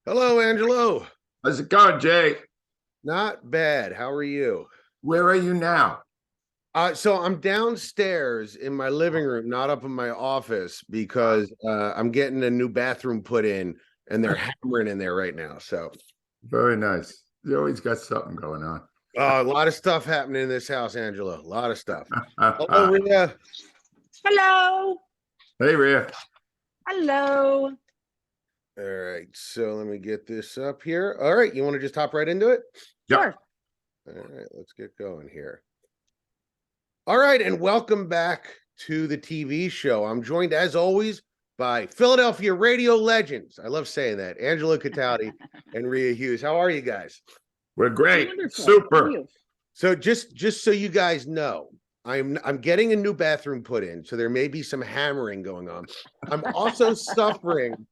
Hello, Angelo. How's it going, Jay? Not bad. How are you? Where are you now? So I'm downstairs in my living room, not up in my office, because I'm getting a new bathroom put in, and they're hammering in there right now. So Very nice. You always got something going on. a lot of stuff happening in this house, Angelo. A lot of stuff. Hello, Rhea. Hello. Hey, Rhea. Hello. All right. So let me get this up here. All right. You want to just hop right into it? Yep. Sure. All right. Let's get going here. All right, and welcome back to the TV show. I'm joined, as always, by Philadelphia radio legends. I love saying that. Angelo Cataldi and Rhea Hughes. How are you guys? We're great. Wonderful. Super. So just so you guys know, I'm getting a new bathroom put in, so there may be some hammering going on. I'm also suffering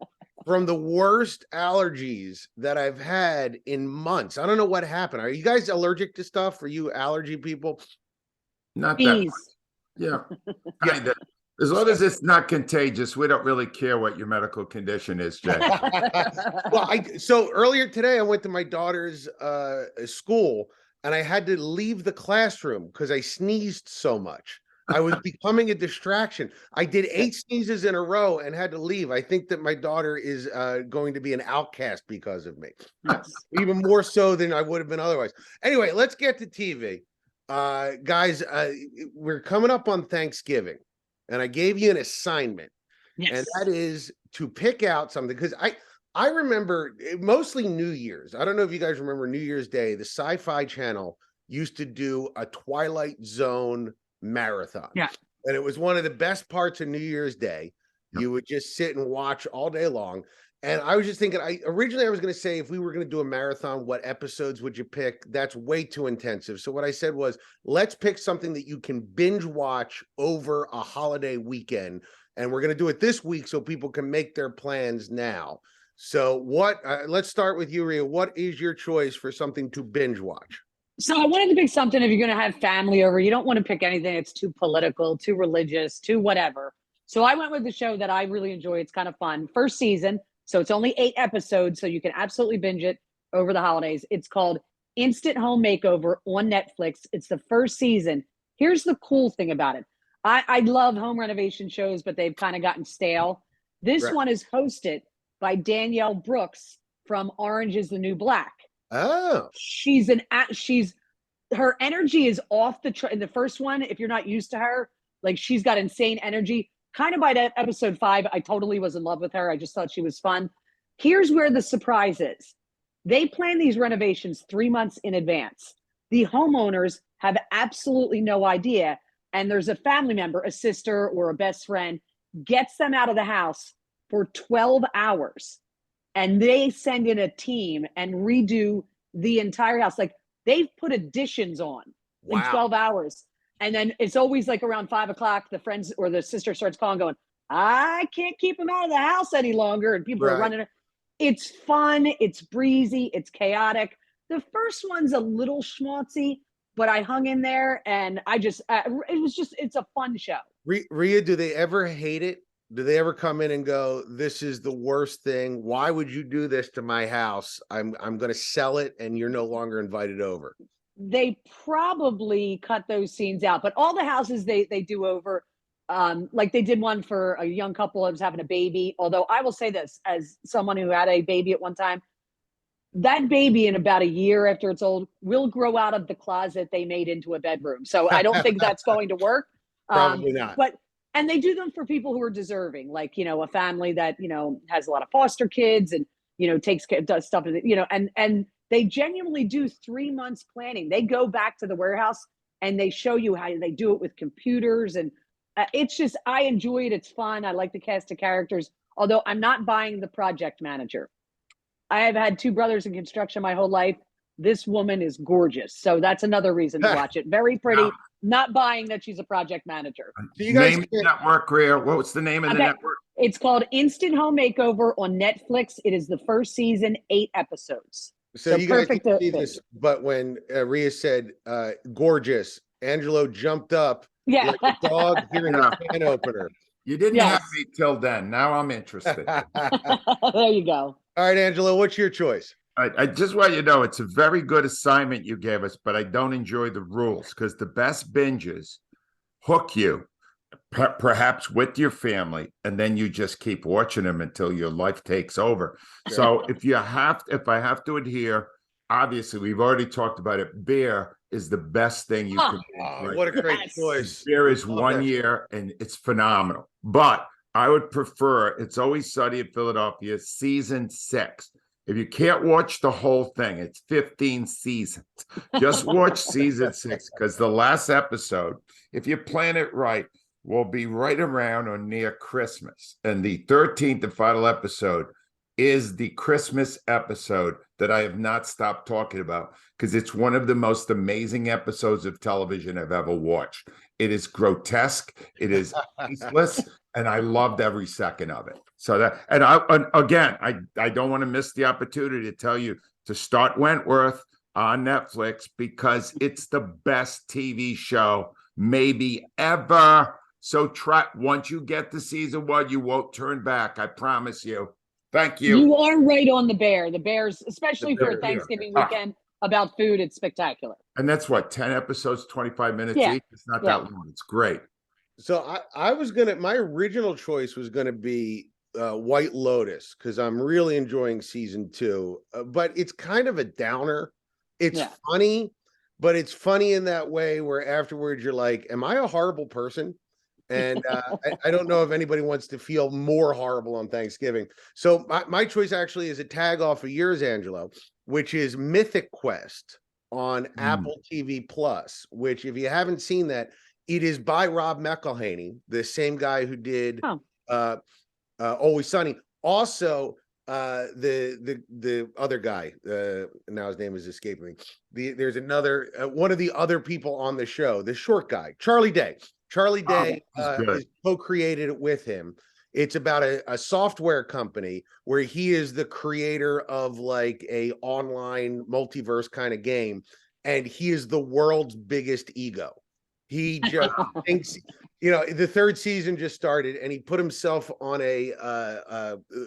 from the worst allergies that I've had in months. I don't know what happened. Are you guys allergic to stuff? Are you allergy people? Not that Bees. much. Yeah. Kind of. As long as it's not contagious, we don't really care what your medical condition is, Jay. Well, so earlier today I went to my daughter's school and I had to leave the classroom because I sneezed so much. I was becoming a distraction. I did 8 sneezes in a row and had to leave. I think that my daughter is going to be an outcast because of me. Even more so than I would have been otherwise. Anyway, let's get to TV. Guys, we're coming up on Thanksgiving, and I gave you an assignment, and that is to pick out something, because I remember mostly New Year's. I don't know if you guys remember New Year's Day. The Sci-Fi Channel used to do a Twilight Zone marathon. Yeah. And it was one of the best parts of New Year's Day. You would just sit and watch all day long. And I was just thinking, originally I was going to say, if we were going to do a marathon, what episodes would you pick? That's way too intensive. So what I said was, let's pick something that you can binge watch over a holiday weekend. And we're going to do it this week so people can make their plans now. So let's start with you, Rhea. What is your choice for something to binge watch? So I wanted to pick something if you're going to have family over. You don't want to pick anything that's too political, too religious, too whatever. So I went with the show that I really enjoy. It's kind of fun. First season. So it's only 8 episodes, so you can absolutely binge it over the holidays. It's called Instant Home Makeover on Netflix. It's the first season. Here's the cool thing about it. I love home renovation shows, but they've kind of gotten stale. This one is hosted by Danielle Brooks from Orange is the New Black. Oh. Her energy is off in the first one. If you're not used to her, like, she's got insane energy. Kind of by episode 5, I totally was in love with her. I just thought she was fun. Here's where the surprise is. They plan these renovations 3 months in advance. The homeowners have absolutely no idea. And there's a family member, a sister or a best friend, gets them out of the house for 12 hours. And they send in a team and redo the entire house. Like, they've put additions on in 12 hours. And then it's always like around 5 o'clock, the friends or the sister starts calling, going, I can't keep him out of the house any longer. And people are running. It's fun. It's breezy. It's chaotic. The first one's a little schmaltzy, but I hung in there, and it's a fun show. Rhea, do they ever hate it? Do they ever come in and go, this is the worst thing? Why would you do this to my house? I'm going to sell it, and you're no longer invited over. They probably cut those scenes out, but all the houses they do over, like they did one for a young couple that was having a baby. Although I will say this, as someone who had a baby at one time, that baby in about a year after it's old will grow out of the closet they made into a bedroom. So I don't think that's going to work. Probably not. And they do them for people who are deserving, like, a family that, has a lot of foster kids and, does stuff, and they genuinely do 3 months planning. They go back to the warehouse and they show you how they do it with computers. And it's just, I enjoy it. It's fun. I like the cast of characters, although I'm not buying the project manager. I have had 2 brothers in construction my whole life. This woman is gorgeous. So that's another reason to watch it. Very pretty. Not buying that she's a project manager. So you guys name the network, Rhea. What's the name of the network? It's called Instant Home Makeover on Netflix. It is the first season, 8 episodes. So you guys can see this, but when Rhea said gorgeous, Angelo jumped up like a dog hearing a can opener. You didn't have me till then. Now I'm interested. There you go. All right, Angelo, what's your choice? I just want you to know it's a very good assignment you gave us, but I don't enjoy the rules because the best binges hook you, perhaps with your family, and then you just keep watching them until your life takes over. So if I have to adhere, obviously we've already talked about it. Beer is the best thing you can do. Oh, Right? what a great Yes. choice. Beer is Love 1 that. year and it's phenomenal. But I would prefer It's Always Sunny in Philadelphia, season 6. If you can't watch the whole thing, it's 15 seasons. Just watch season 6 because the last episode, if you plan it right, will be right around or near Christmas. And the 13th and final episode is the Christmas episode that I have not stopped talking about because it's one of the most amazing episodes of television I've ever watched. It is grotesque, it is tasteless, and I loved every second of it. So that, and again, I don't want to miss the opportunity to tell you to start Wentworth on Netflix because it's the best TV show maybe ever. So once you get to season 1, you won't turn back. I promise you. Thank you. You are right on the bear. The Bears, especially for Bear, a Thanksgiving yeah. weekend about food, it's spectacular. And that's what, 10 episodes, 25 minutes Yeah. each? It's not that long. It's great. So I was my original choice was gonna be White Lotus because I'm really enjoying season 2, but it's kind of a downer. It's funny, but it's funny in that way where afterwards you're like, am I a horrible person? And I don't know if anybody wants to feel more horrible on Thanksgiving. So my choice actually is a tag off of yours, Angelo, which is Mythic Quest on Apple TV Plus, which if you haven't seen that, it is by Rob McElhenney, the same guy who did Always Sunny. Also, the other guy, now his name is escaping me. There's another one of the other people on the show, the short guy, Charlie Day. Charlie Day is co-created it with him. It's about a software company where he is the creator of like a online multiverse kind of game, and he is the world's biggest ego. He just thinks, the 3rd season just started, and he put himself on a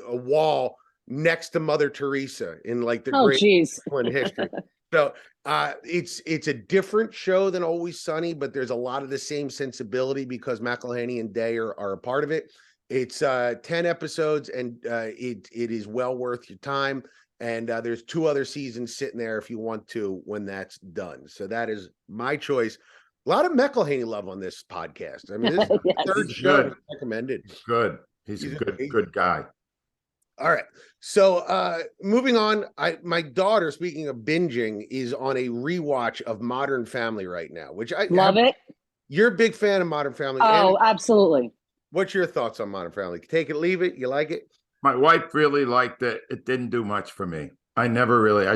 wall next to Mother Teresa in like the great history. So it's a different show than Always Sunny, but there's a lot of the same sensibility because McElhenney and Day are a part of it. It's 10 episodes, and it is well worth your time. And there's 2 other seasons sitting there if you want to when that's done. So that is my choice. A lot of McElhenney love on this podcast. I mean, this is the 3rd show recommended. Good. He's a good guy. All right. So moving on, my daughter, speaking of binging, is on a rewatch of Modern Family right now, which I love it. You're a big fan of Modern Family. Oh, absolutely. What's your thoughts on Modern Family? Take it, leave it. You like it? My wife really liked it. It didn't do much for me. I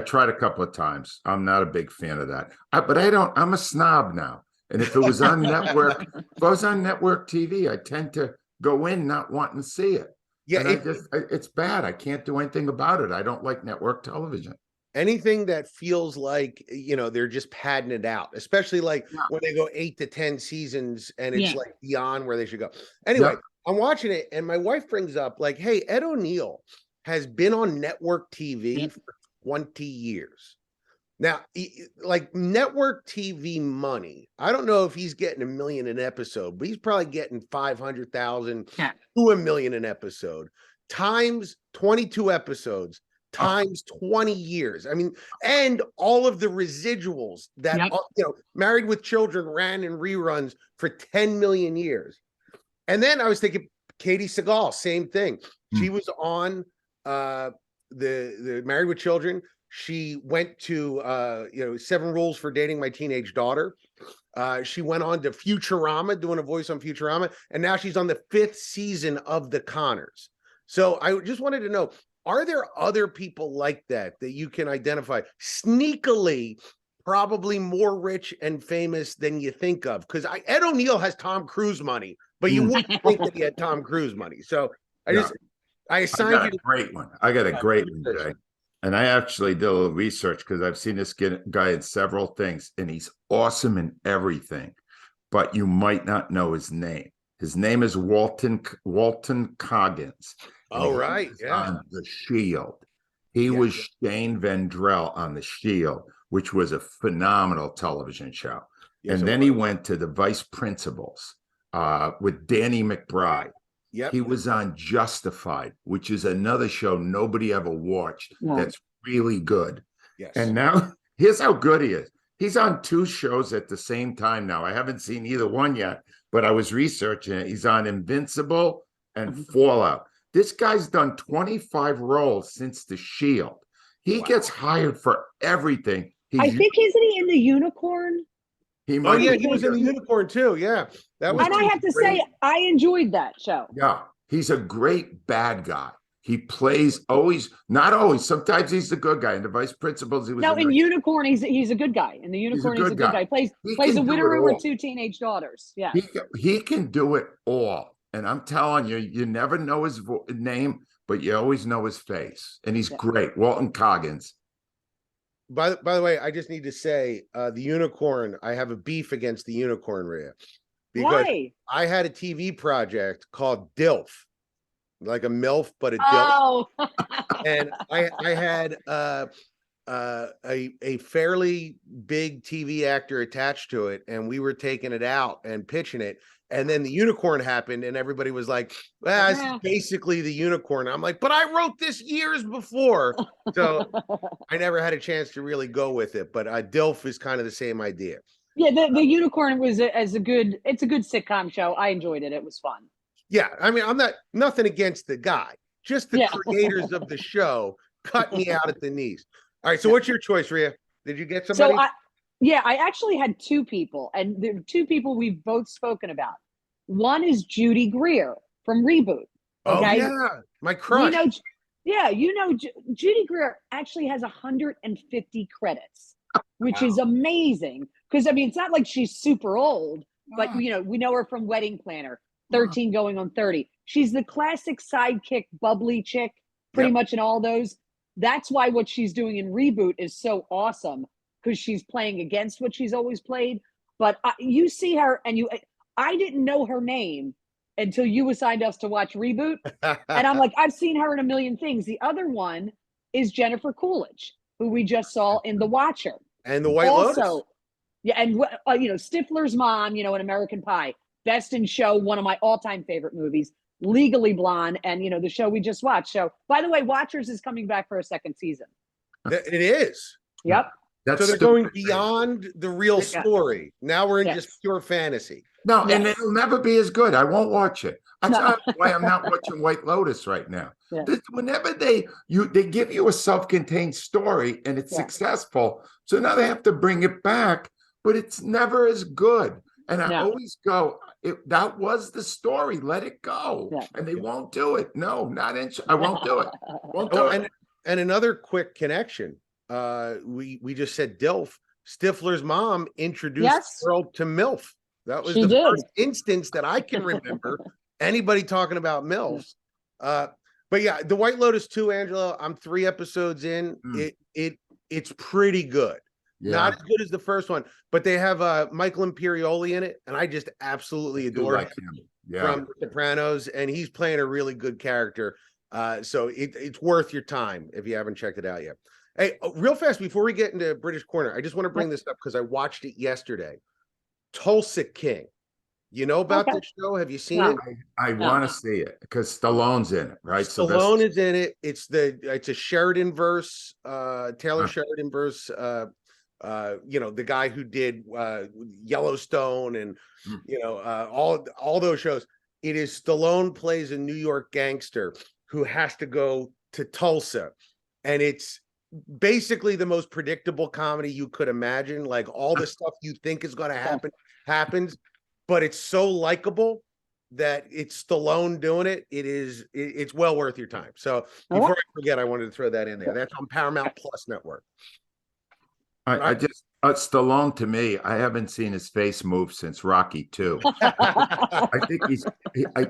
tried a couple of times. I'm not a big fan of that. I'm a snob now. And if it was on network, TV, I tend to go in not wanting to see it. Yeah, it's bad. I can't do anything about it. I don't like network television. Anything that feels like, they're just padding it out, especially like when they go 8 to 10 seasons and it's like beyond where they should go. Anyway, I'm watching it and my wife brings up like, hey, Ed O'Neill has been on network TV for 20 years. Now, like network TV money, I don't know if he's getting $1 million an episode, but he's probably getting 500,000 to $1 million an episode times 22 episodes times 20 years. I mean, and all of the residuals that Married with Children ran in reruns for 10 million years. And then I was thinking Katie Seagal, same thing. She was on the Married with Children. She went to 7 Rules for Dating My Teenage Daughter. She went on to Futurama, doing a voice on Futurama, and now she's on the 5th season of The Conners. So I just wanted to know, are there other people like that you can identify? Sneakily, probably more rich and famous than you think of, because Ed O'Neill has Tom Cruise money, but you wouldn't think that he had Tom Cruise money. So I assigned you a great one. I got a great one today. And I actually did a little research because I've seen this guy in several things, and he's awesome in everything, but you might not know his name. His name is Walton Coggins. Oh, right. On The Shield. He Yeah. was Shane Vendrell on The Shield, which was a phenomenal television show. Yes, And it then was. he went to the Vice Principals with Danny McBride. Yep. He was on Justified, which is another show nobody ever watched No. that's really good. Yes. And now here's how good he is. He's on 2 shows at the same time now. I haven't seen either one yet, but I was researching it. He's on Invincible and Fallout. This guy's done 25 roles since The Shield. He gets hired for everything. I think, isn't he in the Unicorn? He Oh might yeah, be he was in the Unicorn too. Yeah, that was. And I have to say, I enjoyed that show. Yeah, he's a great bad guy. He plays not always. Sometimes he's the good guy. In the Vice Principals, he was. No, in Unicorn, he's a good guy. In the Unicorn, he's a good guy. Plays a widower with 2 teenage daughters. Yeah, he can do it all. And I'm telling you, you never know his name, but you always know his face. And he's great. Walton Coggins. By the way, I just need to say, the Unicorn. I have a beef against the Unicorn, Rhea, because why? I had a TV project called Dilf, like a MILF, but a Dilf. Oh, And I had a fairly big TV actor attached to it, and we were taking it out and pitching it. And then the Unicorn happened, and everybody was like, well, this is basically the Unicorn. I'm like, but I wrote this years before. So I never had a chance to really go with it. But Dilf is kind of the same idea. yeah. The Unicorn was it's a good sitcom show. I enjoyed it. It was fun. Yeah, I mean, I'm nothing against the guy, just the creators of the show cut me out at the knees. All right, so what's your choice, Rhea? Did you get somebody? So I actually had 2 people, and the 2 people we've both spoken about. One is Judy Greer from Reboot. Okay? Oh yeah, my crush. Judy Greer actually has 150 credits, which is amazing. Because I mean, it's not like she's super old, but we know her from Wedding Planner, 13 going on 30. She's the classic sidekick, bubbly chick, pretty much in all those. That's why what she's doing in Reboot is so awesome, because she's playing against what she's always played. But you see her, and I didn't know her name until you assigned us to watch Reboot. And I'm like, I've seen her in a million things. The other one is Jennifer Coolidge, who we just saw in The Watcher. And the White Lotus. Yeah, and Stifler's mom, in American Pie. Best in Show, one of my all-time favorite movies. Legally Blonde, and the show we just watched. So, by the way, Watchers is coming back for a 2nd season. It is. Yep. So they're going beyond the real story. Now we're in just pure fantasy. No, and it'll never be as good. I won't watch it. That's why I'm not watching White Lotus right now. Yeah. Whenever they give you a self-contained story and it's successful, so now they have to bring it back, but it's never as good. And I always go, that was the story. Let it go. Yeah. And they won't do it. No, I won't do it. Won't do it. And another quick connection. We just said Dilf. Stifler's mom introduced the world to Milf. That was first instance that I can remember anybody talking about Milfs. But yeah, the White Lotus 2, Angelo, I'm 3 episodes in. It's pretty good. Yeah. Not as good as the first one, but they have Michael Imperioli in it, and I just absolutely adore him from The Sopranos, and he's playing a really good character. So it's worth your time if you haven't checked it out yet. Hey, real fast before we get into British Corner, I just want to bring this up because I watched it yesterday. Tulsa King. You know about this show? Have you seen it? I want to see it because Stallone's in it, right? Stallone is in it. It's a Sheridan verse, Taylor Sheridan verse. The guy who did Yellowstone and all those shows. It is Stallone plays a New York gangster who has to go to Tulsa, and it's basically the most predictable comedy you could imagine. Like all the stuff you think is going to happen happens, but it's so likable that it's Stallone doing it. It's well worth your time. So before I forget, I wanted to throw that in there. That's on Paramount Plus network. I just Stallone, to me, I haven't seen his face move since Rocky 2. I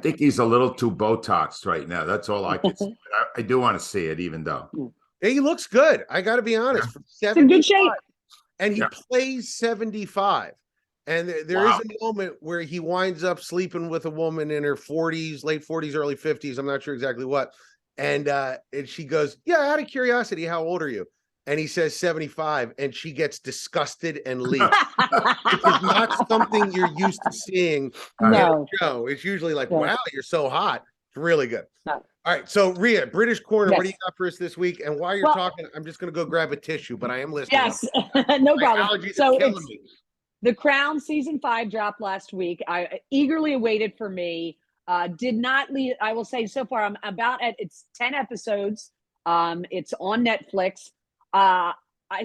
think he's a little too Botoxed right now. That's all I can say. I do want to see it, even though he looks good. I got to be honest. It's in good shape, and he plays 75. And there is a moment where he winds up sleeping with a woman in her 40s, late 40s, early 50s. I'm not sure exactly what. And she goes, yeah, out of curiosity, how old are you? And he says 75, and she gets disgusted and leaves. Which is not something you're used to seeing in a show. It's usually like, wow, you're so hot. It's really good. No. All right, so Rhea, British Corner, what do Yes. you got for us this week? And while you're talking, I'm just going to go grab a tissue, but I am listening. Yes, no problem. Allergies So are killing me. The Crown season 5 dropped last week. I eagerly awaited for me. Did not leave. I will say so far, I'm about at it's 10 episodes. It's on Netflix. I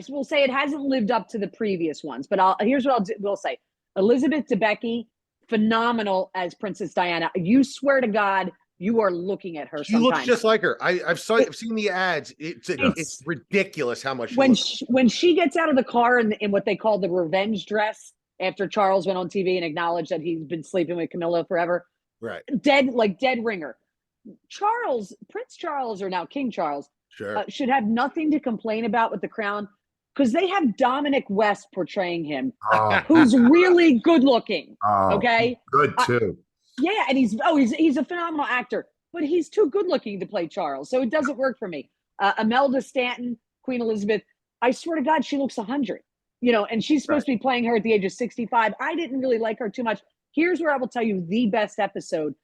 will say it hasn't lived up to the previous ones, but here's what will say. Elizabeth Debicki, phenomenal as Princess Diana. You swear to God, you are looking at her. She looks just like her. I've seen the ads. It's ridiculous how much when she gets out of the car in what they call the revenge dress after Charles went on TV and acknowledged that he's been sleeping with Camilla forever. Right. Dead ringer. Prince Charles, or now King Charles, sure, should have nothing to complain about with the Crown, because they have Dominic West portraying him, who's really good looking. Okay. Good too. Yeah, and he's a phenomenal actor, but he's too good looking to play Charles, so it doesn't work for me. Imelda Stanton, Queen Elizabeth, I swear to God, she looks 100. And she's supposed to be playing her at the age of 65. I didn't really like her too much. Here's where I will tell you the best episode,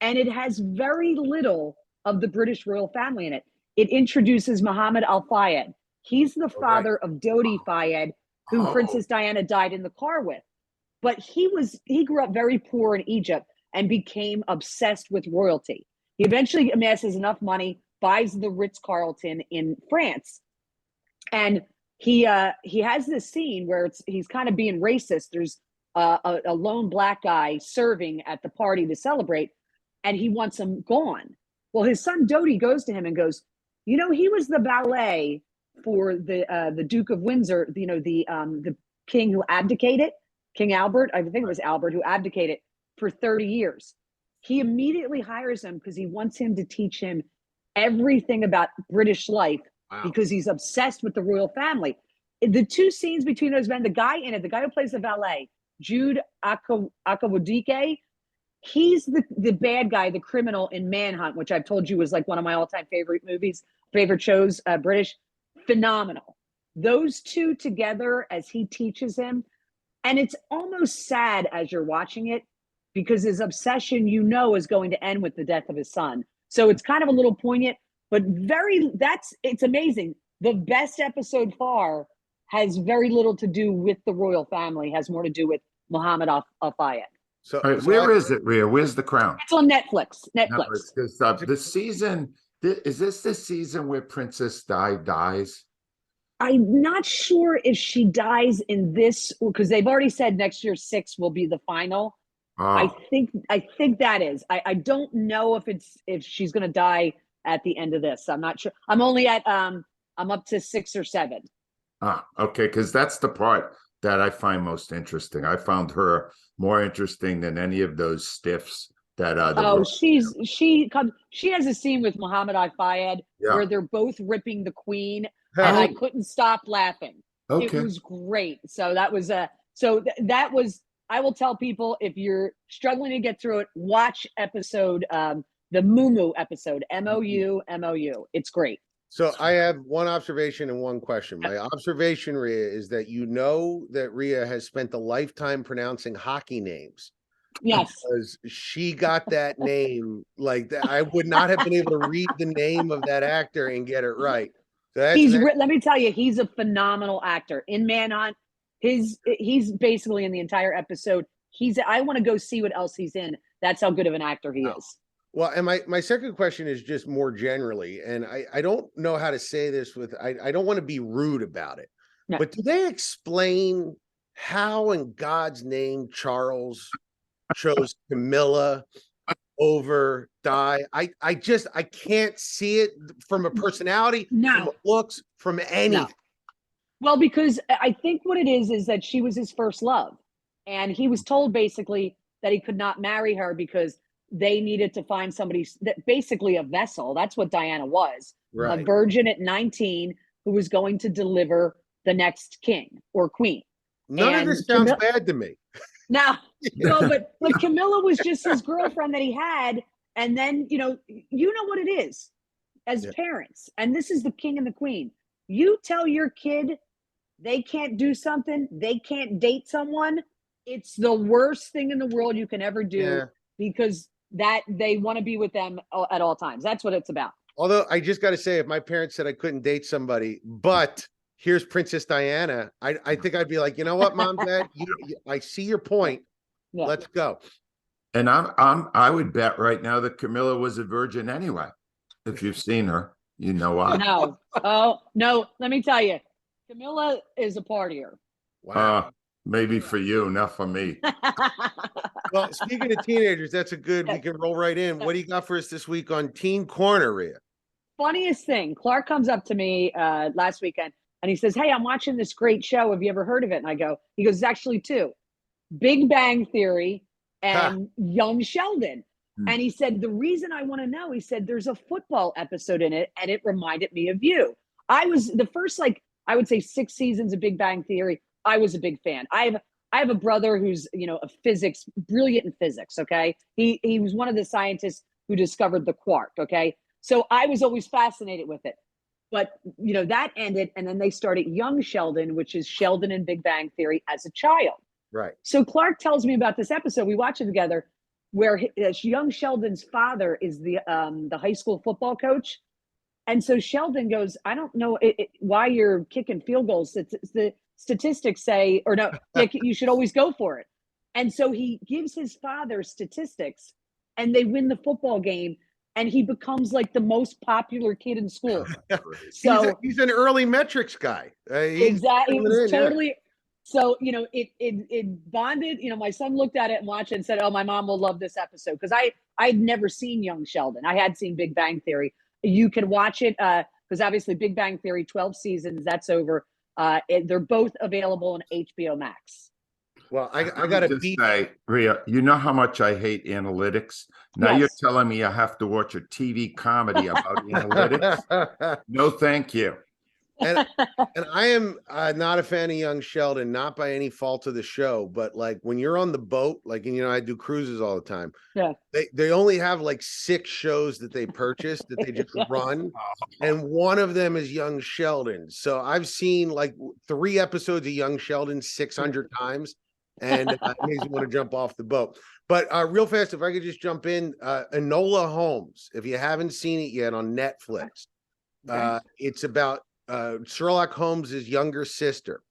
and it has very little of the British royal family in it. It introduces Muhammad Al Fayed. He's the father of Dodi Fayed, who Princess Diana died in the car with. But he grew up very poor in Egypt and became obsessed with royalty. He eventually amasses enough money, buys the Ritz-Carlton in France. And he has this scene where he's kind of being racist. There's a lone black guy serving at the party to celebrate, and he wants him gone. Well, his son Dodi goes to him and goes, he was the valet for the Duke of Windsor, the king who abdicated, King Albert. I think it was Albert who abdicated for 30 years. He immediately hires him because he wants him to teach him everything about British life, because he's obsessed with the royal family. The two scenes between those men, the guy who plays the valet, Jude Akawadike, he's the bad guy, the criminal in Manhunt, which I've told you was like one of my all-time favorite shows, British. Phenomenal. Those two together as he teaches him, and it's almost sad as you're watching it, because his obsession, is going to end with the death of his son. So it's kind of a little poignant, but it's amazing. The best episode far has very little to do with the royal family, has more to do with Muhammad Al Fayed. So, where is it, Rhea? Where's the Crown? It's on Netflix. This season, is this the season where Princess Di dies? I'm not sure if she dies in this, because they've already said next year 6 will be the final. I think that is. I don't know if she's going to die at the end of this. I'm not sure. I'm only at I'm up to 6 or 7. Okay, because that's the part that I find most interesting. I found her more interesting than any of those stiffs that she has a scene with Muhammad Al Fayed where they're both ripping the Queen, and I couldn't stop laughing. Okay. It was great. So that was that was. I will tell people, if you're struggling to get through it, watch episode the Moo episode, MOU. It's great. So I have one observation and one question. My observation, Rhea, is that that Rhea has spent a lifetime pronouncing hockey names. Yes. Because she got that name like that. I would not have been able to read the name of that actor and get it right. So let me tell you, he's a phenomenal actor. In Manhunt, he's basically in the entire episode. I want to go see what else he's in. That's how good of an actor he is. Well, and my second question is just more generally, and I don't know how to say this I don't want to be rude about it, but do they explain how in God's name Charles chose Camilla over Di? I can't see it from a personality, from looks, from anything. No. Well, because I think what it is that she was his first love, and he was told basically that he could not marry her because they needed to find somebody that basically a vessel. That's what Diana was, a virgin at 19 who was going to deliver the next king or queen. None of this sounds bad to me. Now, but Camilla was just his girlfriend that he had. And then, you know what it is. as Yeah. parents, and this is the king and the queen. You tell your kid they can't do something, they can't date someone, it's the worst thing in the world you can ever do Yeah. because that they want to be with them at all times. That's what it's about. Although I just got to say, if my parents said I couldn't date somebody, but here's Princess Diana, I think I'd be like, you know what, Mom, Dad, I see your point. Yeah. Let's go. And I would bet right now that Camilla was a virgin anyway. If you've seen her, you know why. No. Oh, no. Let me tell you, Camilla is a partier. Wow. Maybe for you, not for me. Well, speaking of teenagers, that's a good, we can roll right in. What do you got for us this week on Teen Corner, Rhea? Funniest thing, Clark comes up to me last weekend and he says, hey, I'm watching this great show. Have you ever heard of it? And I go, he goes, it's actually two, Big Bang Theory and Young Sheldon. And he said, the reason I want to know, he said, there's a football episode in it and it reminded me of you. I was the first, I would say 6 seasons of Big Bang Theory. I was a big fan. I have a brother who's, brilliant in physics. Okay. He was one of the scientists who discovered the quark. Okay. So I was always fascinated with it, but that ended. And then they started Young Sheldon, which is Sheldon in Big Bang Theory as a child. Right. So Clark tells me about this episode. We watch it together where Young Sheldon's father is the high school football coach. And so Sheldon goes, I don't know why you're kicking field goals. The statistics say, or no, you should always go for it. And so he gives his father statistics and they win the football game and he becomes like the most popular kid in school. So he's an early metrics guy. Exactly. It was totally. Yeah. So, it bonded, my son looked at it and watched it and said, oh, my mom will love this episode. Cause I'd never seen Young Sheldon. I had seen Big Bang Theory. You can watch it because obviously Big Bang Theory, 12 seasons, that's over. They're both available on HBO Max. Well, I got to say, Rhea, you know how much I hate analytics. Now you're telling me I have to watch a TV comedy about analytics? No, thank you. And I am not a fan of Young Sheldon, not by any fault of the show, but like when you're on the boat, like, and I do cruises all the time. Yeah. They only have like 6 shows that they purchase that they just run. And one of them is Young Sheldon. So I've seen like 3 episodes of Young Sheldon 600 times. And it makes me want to jump off the boat. But real fast, if I could just jump in, Enola Holmes, if you haven't seen it yet on Netflix, it's about Sherlock Holmes's younger sister.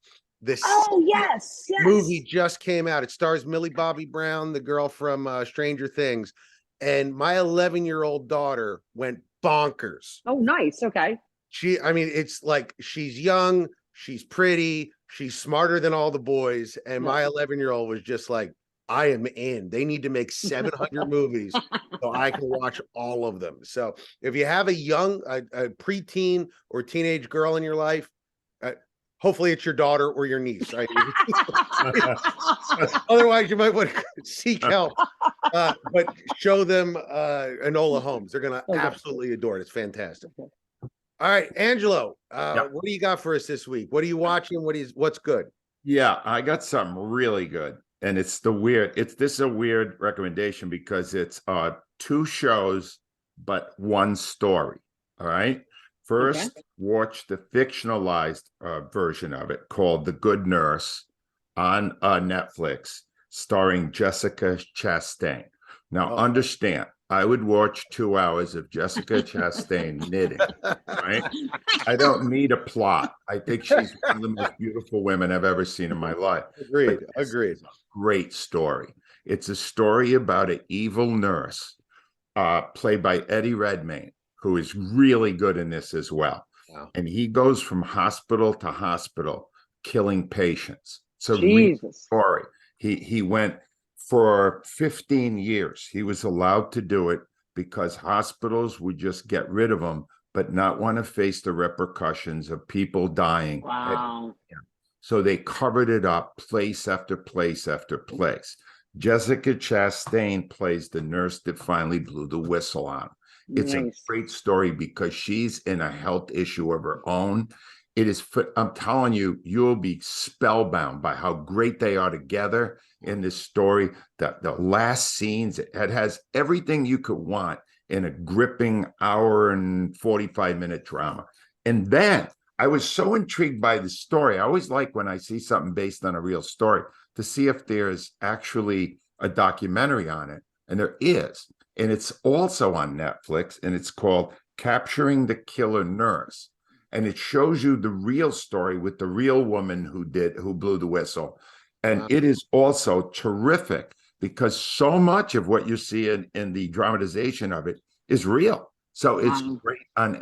Yes. Movie just came out. It stars Millie Bobby Brown, the girl from Stranger Things, and my 11-year-old daughter went bonkers. Oh, nice. Okay. It's like she's young, she's pretty, she's smarter than all the boys, and my 11-year-old was just like, I am in. They need to make 700 movies so I can watch all of them. So if you have a preteen or teenage girl in your life, hopefully it's your daughter or your niece. Right? Otherwise, you might want to seek help. But show them Enola Holmes. They're going to absolutely adore it. It's fantastic. Okay. All right, Angelo, what do you got for us this week? What are you watching? What's good? Yeah, I got something really good. And this is a weird recommendation because it's 2 shows, but 1 story. All right. First, watch the fictionalized version of it called The Good Nurse on Netflix, starring Jessica Chastain. Now, understand, I would watch 2 hours of Jessica Chastain knitting, right? I don't need a plot. I think she's one of the most beautiful women I've ever seen in my life. Agreed. Great story. It's a story about an evil nurse played by Eddie Redmayne, who is really good in this as well. Wow. And he goes from hospital to hospital killing patients. It's a real story. He went for 15 years. He was allowed to do it because hospitals would just get rid of him, but not want to face the repercussions of people dying. Wow. So they covered it up place after place after place. Jessica Chastain plays the nurse that finally blew the whistle on. It's a great story because she's in a health issue of her own. I'm telling you, you'll be spellbound by how great they are together in this story. The last scenes, it has everything you could want in a gripping hour and 45-minute drama. And then I was so intrigued by the story. I always like when I see something based on a real story to see if there's actually a documentary on it. And there is. And it's also on Netflix, and it's called Capturing the Killer Nurse. And it shows you the real story with the real woman who blew the whistle. And it is also terrific because so much of what you see in the dramatization of it is real. So it's great on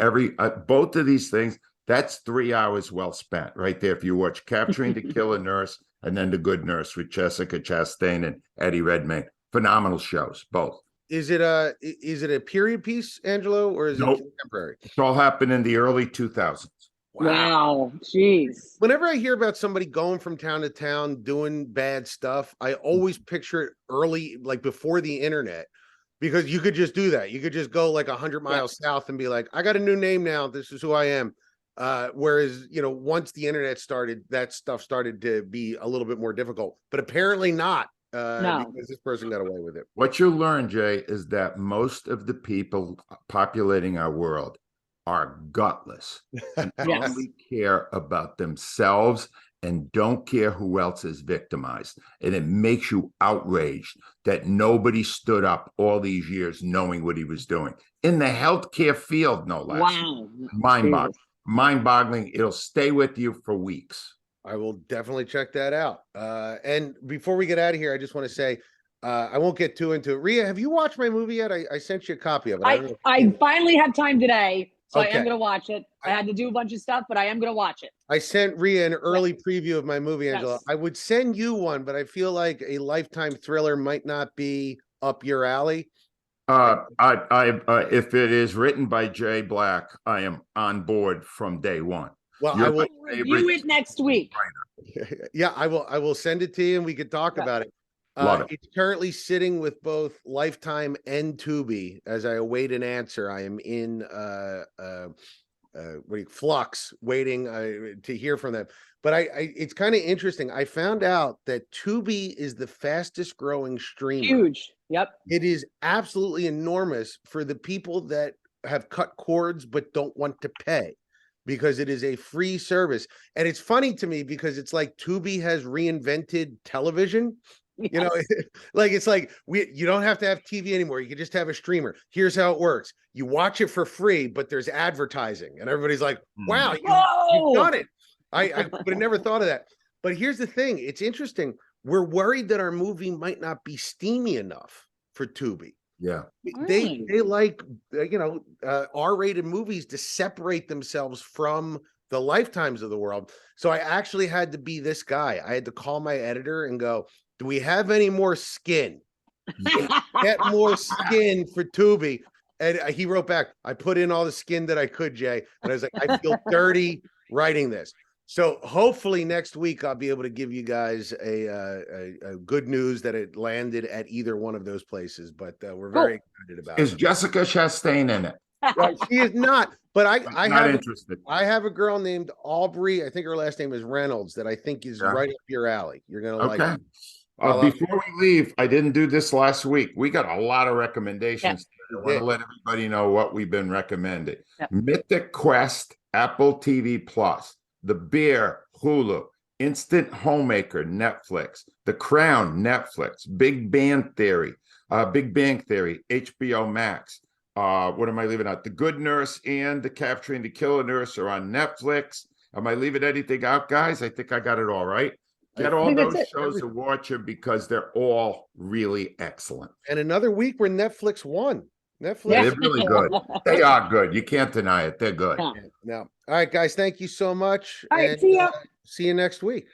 both of these things. That's 3 hours well spent right there. If you watch Capturing the Killer Nurse and then The Good Nurse with Jessica Chastain and Eddie Redmayne, phenomenal shows, both. Is it a period piece, Angelo, or is it contemporary? It's all happened in the early 2000s. Wow. Jeez. Whenever I hear about somebody going from town to town doing bad stuff, I always picture it early, like before the internet, because you could just do that. You could just go like 100 miles south and be like, I got a new name now. This is who I am. Whereas, once the internet started, that stuff started to be a little bit more difficult, but apparently not. Because this person got away with it. What you learn, Jay, is that most of the people populating our world are gutless and only care about themselves and don't care who else is victimized. And it makes you outraged that nobody stood up all these years knowing what he was doing in the healthcare field, no less. Wow. Mind-boggling. It'll stay with you for weeks. I will definitely check that out. And before we get out of here, I just want to say, I won't get too into it. Rhea, have you watched my movie yet? I sent you a copy of it. I finally have time today, so I am going to watch it. I had to do a bunch of stuff, but I am going to watch it. I sent Rhea an early preview of my movie, Angela. I would send you one, but I feel like a Lifetime thriller might not be up your alley. If it is written by Jay Black, I am on board from day one. Well, I will review it next week. Yeah, I will send it to you and we could talk about it. It's currently sitting with both Lifetime and Tubi as I await an answer. I am in flux, waiting to hear from them. But it's kind of interesting. I found out that Tubi is the fastest growing streamer. Huge. Yep. It is absolutely enormous for the people that have cut cords but don't want to pay, because it is a free service. And it's funny to me because it's like Tubi has reinvented television. It's like you don't have to have TV anymore. You can just have a streamer. Here's how it works. You watch it for free, but there's advertising. And everybody's like, wow, you've done it. I would have never thought of that. But here's the thing. It's interesting. We're worried that our movie might not be steamy enough for Tubi. Yeah. They like, R-rated movies to separate themselves from the Lifetimes of the world. So I actually had to be this guy. I had to call my editor and go, do we have any more skin? Get more skin for Tubi. And he wrote back, I put in all the skin that I could, Jay. And I was like, I feel dirty writing this. So hopefully next week I'll be able to give you guys a good news that it landed at either one of those places. But we're very excited about it. Is Jessica Chastain in it? Well, she is not. But I not interested. I have a girl named Aubrey. I think her last name is Reynolds that I think is right up your alley. You're gonna like it. Before we leave, I didn't do this last week. We got a lot of recommendations. I want to let everybody know what we've been recommending. Mythic Quest, Apple TV Plus. The Bear, Hulu, Instant Homemaker, Netflix, The Crown, Netflix, Big Bang Theory, HBO Max. What am I leaving out? The Good Nurse and The Capturing the Killer Nurse are on Netflix. Am I leaving anything out, guys? I think I got it all right. Get all those shows and watch them because they're all really excellent. And another week where Netflix won. Netflix. They're really good. They are good. You can't deny it. They're good. Now, all right, guys. Thank you so much. All right, see ya. See you next week.